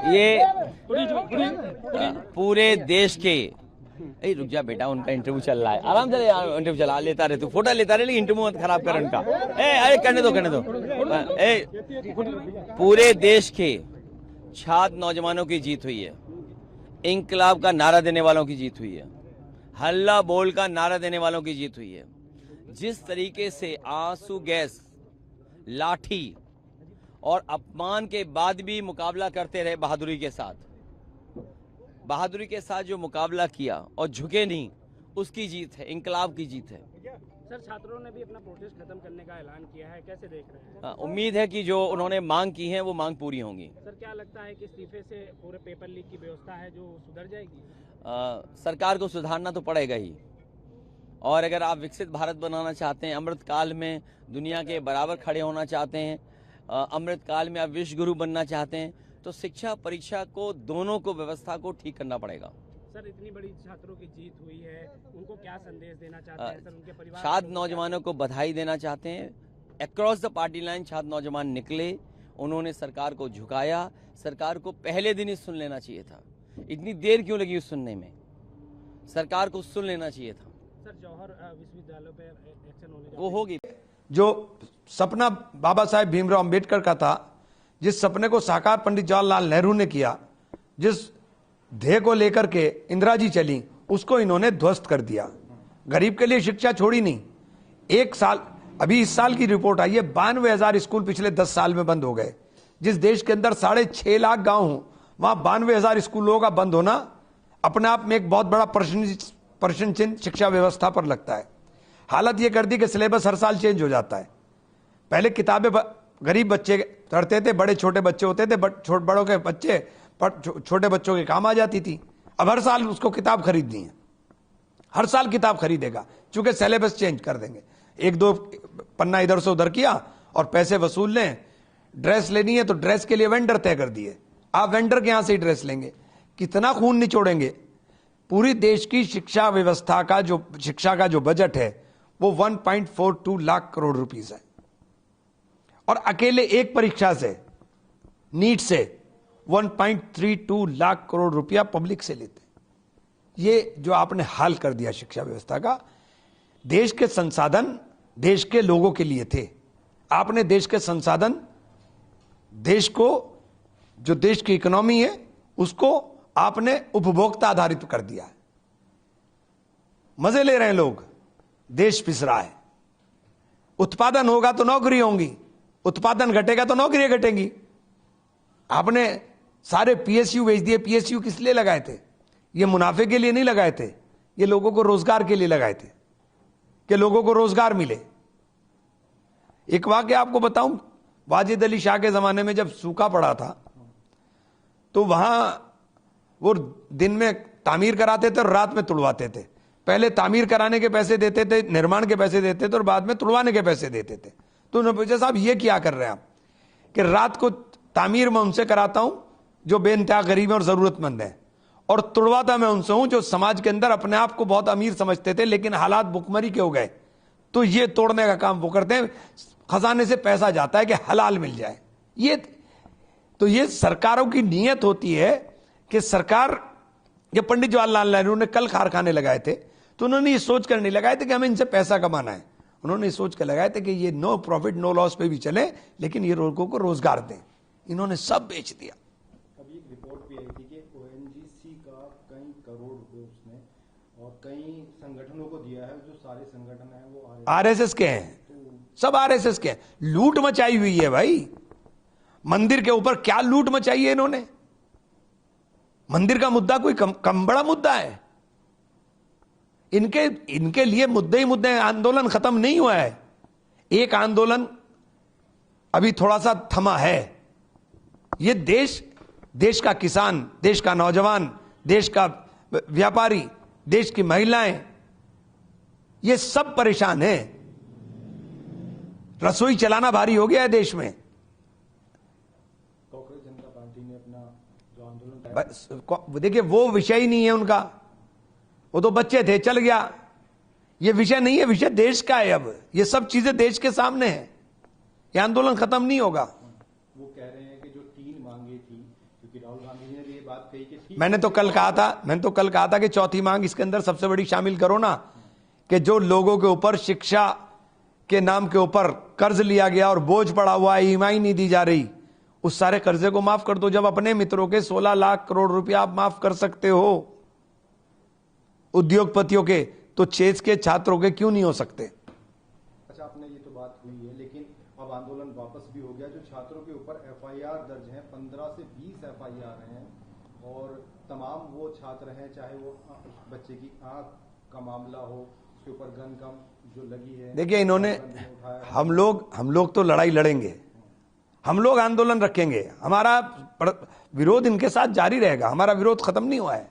ये पूरे देश के, रुक जा बेटा, उनका इंटरव्यू चल रहा है, आराम से इंटरव्यू चला, लेता रहे, तू फोटो लेता रहे, लेकिन इंटरव्यू मत खराब कर उनका। अरे करने दो। पूरे देश के छात्र नौजवानों की जीत हुई है, इंकलाब का नारा देने वालों की जीत हुई है, हल्ला बोल का नारा देने वालों की जीत हुई है। जिस तरीके से आंसू गैस, लाठी और अपमान के बाद भी मुकाबला करते रहे बहादुरी के साथ जो मुकाबला किया और झुके नहीं, उसकी जीत है, इंकलाब की जीत है। सर, छात्रों ने भी अपना प्रोटेस्ट खत्म करने का ऐलान किया है, कैसे देख रहे हैं? उम्मीद है कि जो उन्होंने मांग की है वो मांग पूरी होंगी। सर, क्या लगता है कि इस्तीफे से पूरे पेपर लीक की व्यवस्था है जो सुधर जाएगी? सरकार को सुधारना तो पड़ेगा ही, और अगर आप विकसित भारत बनाना चाहते हैं, अमृत काल में दुनिया के बराबर खड़े होना चाहते हैं, अमृत काल में आप विश्व गुरु बनना चाहते हैं, तो शिक्षा परीक्षा को, दोनों को, व्यवस्था को ठीक करना पड़ेगा। सर, इतनी बड़ी छात्रों की जीत हुई है, उनको क्या संदेश देना चाहते हैं? सर, उनके परिवार, छात्र नौजवानों को बधाई देना चाहते हैं। अक्रॉस द पार्टी लाइन छात्र नौजवान निकले, उन्होंने सरकार को झुकाया। सरकार को पहले दिन ही सुन लेना चाहिए था, इतनी देर क्यों लगी उस सुनने में? सरकार को सुन लेना चाहिए था। सर, जौहर विश्वविद्यालय पे एक्शन होने वो होगी। जो सपना बाबा साहेब भीमराव अंबेडकर का था, जिस सपने को साकार पंडित जवाहरलाल नेहरू ने किया, जिस ध्येय को लेकर के इंदिरा जी चली, उसको इन्होंने ध्वस्त कर दिया। गरीब के लिए शिक्षा छोड़ी नहीं। एक साल, अभी इस साल की रिपोर्ट आई है, 92,000 स्कूल पिछले 10 साल में बंद हो गए। जिस देश के अंदर 6.5 लाख गांव हो, वहां 92,000 स्कूलों का बंद होना अपने आप में एक बहुत बड़ा प्रश्न चिन्ह शिक्षा व्यवस्था पर लगता है। हालत यह कर दी कि सिलेबस हर साल चेंज हो जाता है। पहले किताबें गरीब बच्चे पढ़ते थे, बड़े छोटे बच्चे होते थे, बड़ों के बच्चे छोटे बच्चों के काम आ जाती थी। अब हर साल उसको किताब खरीदनी है, हर साल किताब खरीदेगा, चूंकि सिलेबस चेंज कर देंगे। 1-2 पन्ना इधर से उधर किया और पैसे वसूल लें। ड्रेस लेनी है तो ड्रेस के लिए वेंडर तय कर दिए, आप वेंडर के यहां से ही ड्रेस लेंगे। कितना खून निचोड़ेंगे? पूरी देश की शिक्षा व्यवस्था का शिक्षा का जो बजट है वो 1.42 लाख करोड़ रुपीस है, और अकेले एक परीक्षा से, नीट से 1.32 लाख करोड़ रुपया पब्लिक से लेते। ये जो आपने हाल कर दिया शिक्षा व्यवस्था का, देश के संसाधन देश के लोगों के लिए थे, आपने देश के संसाधन, देश को, जो देश की इकोनॉमी है उसको आपने उपभोक्ता आधारित कर दिया है। मजे ले रहे हैं लोग, देश पिस रहा है। उत्पादन होगा तो नौकरी होंगी, उत्पादन घटेगा तो नौकरियां घटेंगी। आपने सारे पीएसयू बेच दिए। पीएसयू किस लिए लगाए थे? ये मुनाफे के लिए नहीं लगाए थे, ये लोगों को रोजगार के लिए लगाए थे कि लोगों को रोजगार मिले। एक वाकया आपको बताऊं, वाजिद अली शाह के जमाने में जब सूखा पड़ा था तो वहां वो दिन में तामीर कराते थे और रात में तुड़वाते थे। पहले तामीर कराने के पैसे देते थे, निर्माण के पैसे देते थे, और बाद में तुड़वाने के पैसे देते थे। तो उन्होंने पूछा, साहब ये क्या कर रहे हैं आप? कि रात को तामीर मैं उनसे कराता हूं जो बेइंतहा गरीब और जरूरतमंद है, और तुड़वाता मैं उनसे हूं जो समाज के अंदर अपने आप को बहुत अमीर समझते थे लेकिन हालात भुखमरी के हो गए, तो ये तोड़ने का काम वो करते हैं। खजाने से पैसा जाता है कि हलाल मिल जाए। ये सरकारों की नीयत होती है कि सरकार, ये पंडित जवाहरलाल नेहरू ने कल कारखाने लगाए थे तो उन्होंने ये सोच कर नहीं लगाए थे कि हमें इनसे पैसा कमाना है, उन्होंने सोच कर लगाए थे कि ये नो प्रॉफिट नो लॉस पे भी चले लेकिन ये लोगों को रोजगार दें। इन्होंने सब बेच दिया। अभी एक रिपोर्ट भी आई थी कि ओएनजीसी का कई करोड़ रुपए उसने और कई संगठनों को दिया है, जो सारे संगठन है वो आरएसएस के हैं, सब आरएसएस के हैं। लूट मचाई हुई है भाई। मंदिर के ऊपर क्या लूट मचाई है इन्होंने? मंदिर का मुद्दा कोई कम बड़ा मुद्दा है? इनके लिए मुद्दे ही मुद्दे हैं। आंदोलन खत्म नहीं हुआ है। एक आंदोलन अभी थोड़ा सा थमा है। ये देश का किसान, देश का नौजवान, देश का व्यापारी, देश की महिलाएं, ये सब परेशान हैं। रसोई चलाना भारी हो गया है देश में। कांग्रेस जनता पार्टी ने अपना जो आंदोलन, देखिए वो विषय ही नहीं है उनका, वो तो बच्चे थे, चल गया। ये विषय नहीं है, विषय देश का है। अब ये सब चीजें देश के सामने है, ये आंदोलन खत्म नहीं होगा। वो कह रहे हैं कि जो 3 मांगे थी, क्योंकि राहुल गांधी जी ने भी ये बात कही कि ठीक मैंने तो कल कहा था कि चौथी मांग इसके अंदर सबसे बड़ी शामिल करो ना, कि जो लोगों के ऊपर शिक्षा के नाम के ऊपर कर्ज लिया गया और बोझ पड़ा हुआ है, ईएमआई नहीं दी जा रही, उस सारे कर्जे को माफ कर दो। जब अपने मित्रों के 16 लाख करोड़ रुपया आप माफ कर सकते हो उद्योगपतियों के, तो चेस के छात्रों के क्यों नहीं हो सकते? अच्छा, आपने ये तो बात हुई है, लेकिन अब आंदोलन वापस भी हो गया। जो छात्रों के ऊपर एफआईआर दर्ज है, 15 से 20 एफआईआर हैं, और तमाम वो छात्र हैं, चाहे वो बच्चे की आंख का मामला हो, उसके ऊपर गन कम जो लगी है। देखिए, इन्होंने हम लोग तो लड़ाई लड़ेंगे, हम लोग आंदोलन रखेंगे, हमारा विरोध इनके साथ जारी रहेगा, हमारा विरोध खत्म नहीं हुआ है।